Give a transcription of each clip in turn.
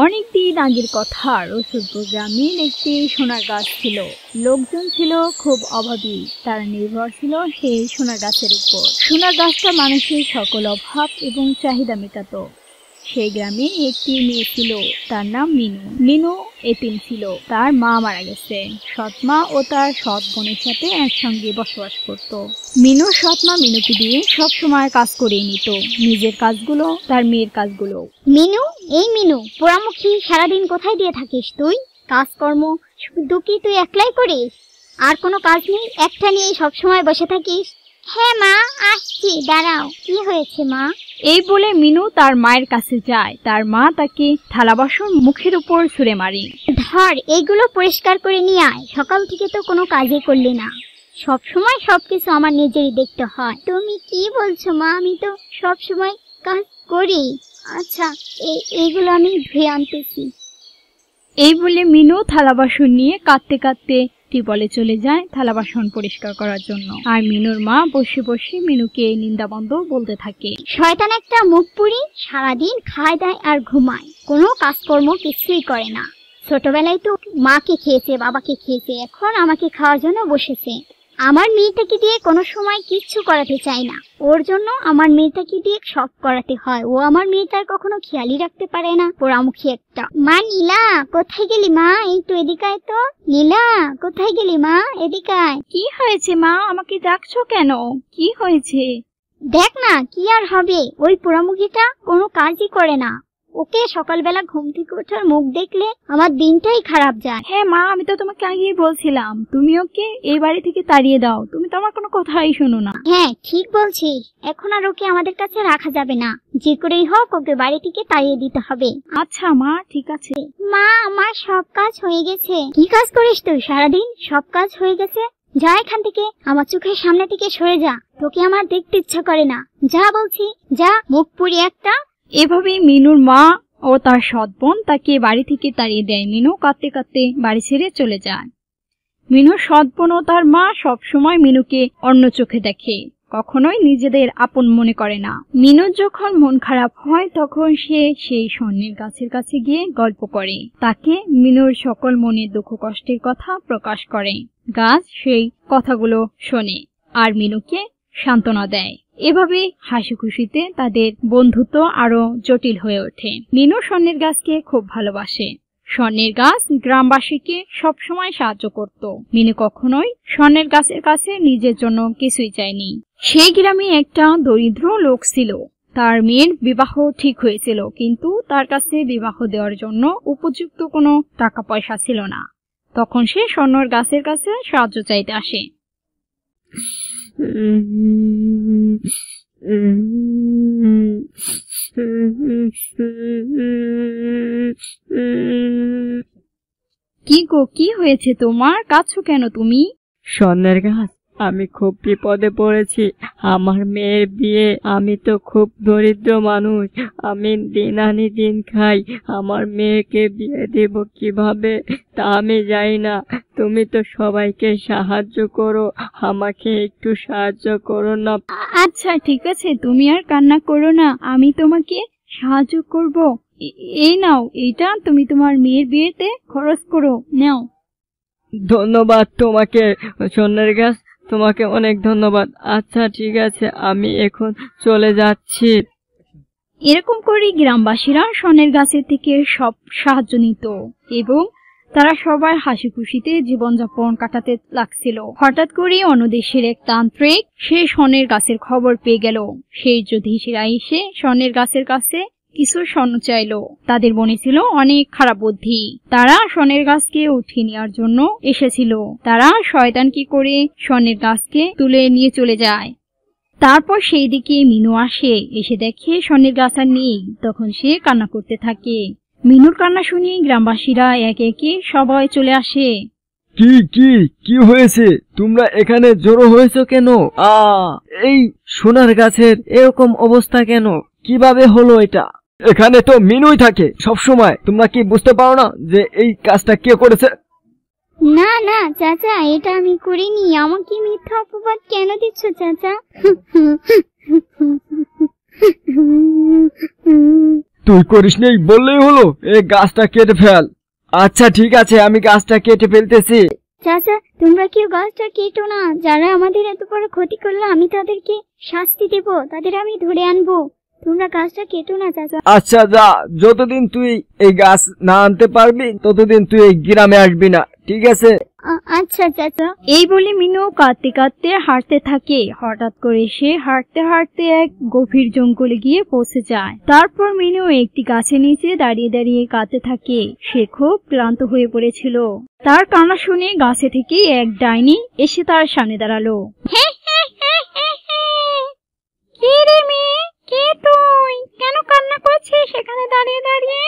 অনেকদিন আগের কথা, রসুলপুর গ্রামে একটি সোনার গাছ ছিল। লোকজন ছিল খুব অভাবী, তারা নির্ভর ছিল সেই সোনার গাছের উপর। সোনার গাছটা মানুষের সকল অভাব এবং চাহিদা মেটাতো। সেই গ্রামে একটি মেয়ে ছিল, তার নাম মিনু। মিনু এতিম ছিল, তার মা মারা গেছে। সৎ মা ও তার সৎ বোনের সাথে একসঙ্গে বসবাস করত। মিনুর সৎ মা মিনুকে দিয়ে সব সময় কাজ করিয়ে নিত, নিজের কাজগুলো, তার মেয়ের কাজগুলো। মিনু, এই মিনু, পোড়ামুখী সারাদিন কোথায় দিয়ে থাকিস তুই? কাজকর্ম শুধু কি তুই একলাই করিস? আর কোনো কাজ নেই? একটা নিয়েই সবসময় বসে থাকিস? হ্যাঁ মা, আসছি, দাঁড়াও। কি হয়েছে মা? এই বলে মিনু তার মায়ের কাছে যায়। তার মা তাকে থালা বাসন মুখের উপর ছুঁড়ে মারে। ধর, এইগুলো পরিষ্কার করে নিয়ে আয়। সকাল থেকে তো কোনো কাজই করলি না। সব সময় সবকিছু আমার নিজেরই দেখতে হয়। তুমি কি বলছো মা? আমি তো সব সময় কাজ করি। আচ্ছা, এইগুলো আমি ধুয়ে আনতেছি। এই বলে মিনু থালা বাসন নিয়ে কাঁদতে কাঁদতে টিউবওয়েলে চলে যায় থালা বাসন পরিষ্কার করার জন্য। আর মিনুর মা বসে বসে মিনুকে নিন্দাবন্ধ বলতে থাকে। শয়তান একটা মুখ পুরি, সারাদিন খায় দায় আর ঘুমায়, কোনো কাজকর্ম কিছুই করে না। ছোটবেলায় তো মাকে খেয়েছে, বাবাকে খেয়েছে, এখন আমাকে খাওয়ার জন্য বসেছে। আমার মেয়েটাকে দিয়ে কোনো সময় কিচ্ছু করাতে চাই না। ওর জন্য আমার মেয়েটাকে দিয়ে সব করাতে হয়। ও আমার মেয়েটার কখনো খেয়ালই রাখতে পারে না। পোড়ামুখী একটা। মা নীলা, কোথায় গেলি মা? এই তো এদিকে আয় তো। নীলা, কোথায় গেলি মা? এদিকে আয়। কি হয়েছে মা? আমাকে ডাকছো কেন? কি হয়েছে? দেখ না, কি আর হবে, ওই পোড়ামুখীটা কোনো কাজই করে না। ওকে সকালবেলা ঘুম থেকে ওঠার মুখ দেখলে আমার দিনটাই খারাপ যায়। হ্যাঁ মা, আমি তো তোমাকে আগেই বলছিলাম তুমি ওকে এই বাড়ি থেকে তাড়িয়ে দাও। তুমি তো আমার কোনো কথাই শোনো না। হ্যাঁ, ঠিক বলছিস। এখন আর ওকে আমাদের কাছে রাখা যাবে না। যে করেই হোক ওকে বাড়ি থেকে তাড়িয়ে দিতে হবে। আচ্ছা মা, ঠিক আছে। মা, আমার সব কাজ হয়ে গেছে। কি কাজ করিস তুই সারাদিন? সব কাজ হয়ে গেছে? যা এখান থেকে, আমার চোখের সামনে থেকে সরে যা। তোকে আমার দেখতে ইচ্ছা করে না। যা বলছি, যা, মুখ পুরি একটা। এভাবেই মিনুর মা ও তার সৎ বোন তাকে বাড়ি থেকে তাড়িয়ে দেয়। মিনু কাঁদতে কাঁদতে বাড়ি ছেড়ে চলে যায়। মিনুর সৎ বোন ও তার মা সবসময় মিনুকে অন্য চোখে দেখে, কখনোই নিজেদের আপন মনে করে না। মিনুর যখন মন খারাপ হয় তখন সে সেই স্বর্ণের গাছের কাছে গিয়ে গল্প করে। তাকে মিনুর সকল মনের দুঃখ কষ্টের কথা প্রকাশ করে। গাছ সেই কথাগুলো শোনে আর মিনুকে সান্ত্বনা দেয়। এভাবে হাসি খুশিতে তাদের বন্ধুত্ব আরো জটিল হয়ে ওঠে। মিনু স্বর্ণের গাছকে খুব ভালোবাসে। স্বর্ণের গাছ গ্রামবাসীকে সবসময় সাহায্য করত। মিনু কখনোই স্বর্ণের গাছের কাছে নিজের জন্য কিছুই চায়নি। সেই গ্রামে একটা দরিদ্র লোক ছিল। তার মেয়ের বিবাহ ঠিক হয়েছিল, কিন্তু তার কাছে বিবাহ দেওয়ার জন্য উপযুক্ত কোনো টাকা পয়সা ছিল না। তখন সে স্বর্ণের গাছের কাছে সাহায্য চাইতে আসে। কি গো, কি হয়েছে তোমার? কাঁদছো কেন তুমি? স্বর্ণের গাছ, আমি খুব বিপদে পড়েছি। আমার মেয়ের বিয়ে। আমি তো খুব দরিদ্র মানুষ, আমি দিন আনি দিন খাই। আমার মেয়েকে বিয়ে দেব কিভাবে তা আমি জানি না। তুমি তো সবাইকে সাহায্য করো, আমাকে একটু সাহায্য করো না। আচ্ছা ঠিক আছে, তুমি আর কান্না করো না, আমি তোমাকে সাহায্য করব। এই নাও, এইটা তুমি তোমার মেয়ের বিয়েতে খরচ করো, নাও। ধন্যবাদ তোমাকে স্বর্ণের গাছ, তোমাকে অনেক ধন্যবাদ। আচ্ছা ঠিক আছে, আমি এখন চলে যাচ্ছি। এরকম করে গ্রামবাসীরা স্বর্ণের গাছের থেকে সব সাহায্য নিত এবং তারা সবাই হাসি খুশিতে জীবনযাপন কাটাতে লাগছিল। হঠাৎ করে অন্য দেশের এক তান্ত্রিক সেই স্বর্ণের গাছের খবর পেয়ে গেল। সেই জ্যোতিষীরা এসে স্বর্ণের গাছের কাছে কিছু স্বর্ণ চাইল। তাদের মনে ছিল অনেক খারাপ বুদ্ধি। তারা স্বর্ণের গাছকে উঠিয়ে নেওয়ার জন্য এসেছিল। তারা শয়তান কি করে স্বর্ণের গাছকে তুলে নিয়ে চলে যায়। তারপর সেই দিকে মিনু আসে, এসে দেখে স্বর্ণের গাছ আর নেই। তখন সে কান্না করতে থাকে। মিনুর কান্না শুনে গ্রামবাসীরা একে একে সবাই চলে আসে। কি কি কি হয়েছে? তোমরা এখানে জড়ো হয়েছো কেন? এই সোনার গাছের এরকম অবস্থা কেন? কিভাবে হলো এটা? এখানে তো মিনুই থাকে সব সময়। তোমরা কি বুঝতে পারো না যে এই কাজটা কে করেছে? না না চাচা, এটা আমি করিনি। আমাকে মিথ্যা অপবাদ কেন দিচ্ছ চাচা? তুই করিস নেই বললেই হলো, এই গাছটা কেটে ফেল। আচ্ছা ঠিক আছে, আমি গাছটা কেটে ফেলতেছি। চাচা, তোমরা কেউ গাছটা কেটো না। যারা আমাদের এত বড় ক্ষতি করলো, আমি তাদেরকে শাস্তি দেব, তাদের আমি ধরে আনবো। তোমরা গাছটা কেটো না চাচা। আচ্ছা যা, যতদিন তুই এই গাছ না আনতে পারবি ততদিন তুই এই গ্রামে আসবি না, ঠিক আছে? আচ্ছা চাচা। এই বলে মিনু কাঁদতে কাঁদতে হাঁটতে থাকে। হঠাৎ করে সে হাঁটতে হাঁটতে এক গভীর জঙ্গলে গিয়ে পৌঁছে যায়। তারপর মিনু একটি গাছের নিচে দাঁড়িয়ে দাঁড়িয়ে কাঁদতে থাকে। সে খুব ক্লান্ত হয়ে পড়েছিল। তার কান্না শুনে গাছে থেকে এক ডাইনি এসে তার সামনে দাঁড়ালো। কে রে মেয়ে, কে তুই? কেন কান্না করছিস সেখানে দাঁড়িয়ে দাঁড়িয়ে?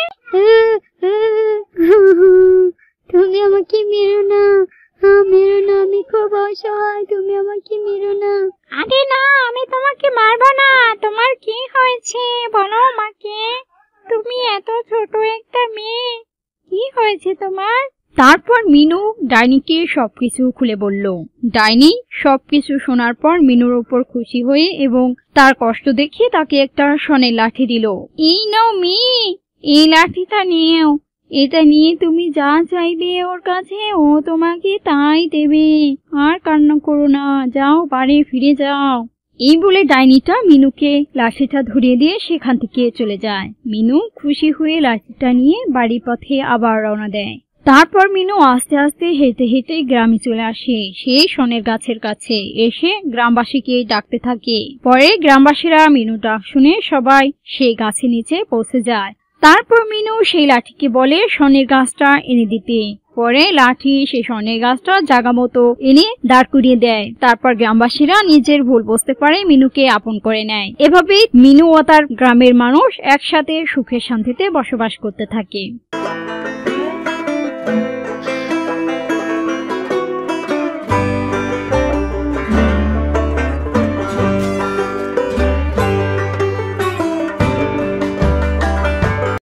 তুমি আমাকে মেরো না, মেরো না, আমি খুব অসহায়, তুমি আমাকে মেরো না। আরে না, আমি তোমাকে মারবো না। তোমার কি হয়েছে বলো আমাকে। তুমি এত ছোট একটা মেয়ে, কি হয়েছে তোমার? তারপর মিনু ডাইনিকে সবকিছু খুলে বলল। ডাইনি সবকিছু শোনার পর মিনুর উপর খুশি হয়ে এবং তার কষ্ট দেখে তাকে একটা সোনার লাঠি দিল। এই নাও মেয়ে, এই লাঠিটা নিও। এটা নিয়ে তুমি যা চাইবে ওর কাছে, ও তোমাকে তাই দেবে। আর কান্না করো না, যাও বাড়ি ফিরে যাও। এই বলে ডাইনিটা মিনুকে লাঠিটা ধরিয়ে দিয়ে সেখান থেকে চলে যায়। মিনু খুশি হয়ে লাঠিটা নিয়ে বাড়ির পথে আবার রওনা দেয়। তারপর মিনু আস্তে আস্তে হেঁটে হেঁটে গ্রামে চলে আসে। সেই শনের গাছের কাছে এসে গ্রামবাসীকে ডাকতে থাকে। পরে গ্রামবাসীরা মিনু ডাক শুনে সবাই সেই গাছের নিচে পৌঁছে যায়। তারপর মিনু সেই লাঠিকে বলে শনের গাছটা এনে দিতে। পরে লাঠি সেই শনের গাছটা জায়গা মতো এনে দাঁড় করিয়ে দেয়। তারপর গ্রামবাসীরা নিজের ভুল বুঝতে পারে, মিনুকে আপন করে নেয়। এভাবেই মিনু ও তার গ্রামের মানুষ একসাথে সুখে শান্তিতে বসবাস করতে থাকে।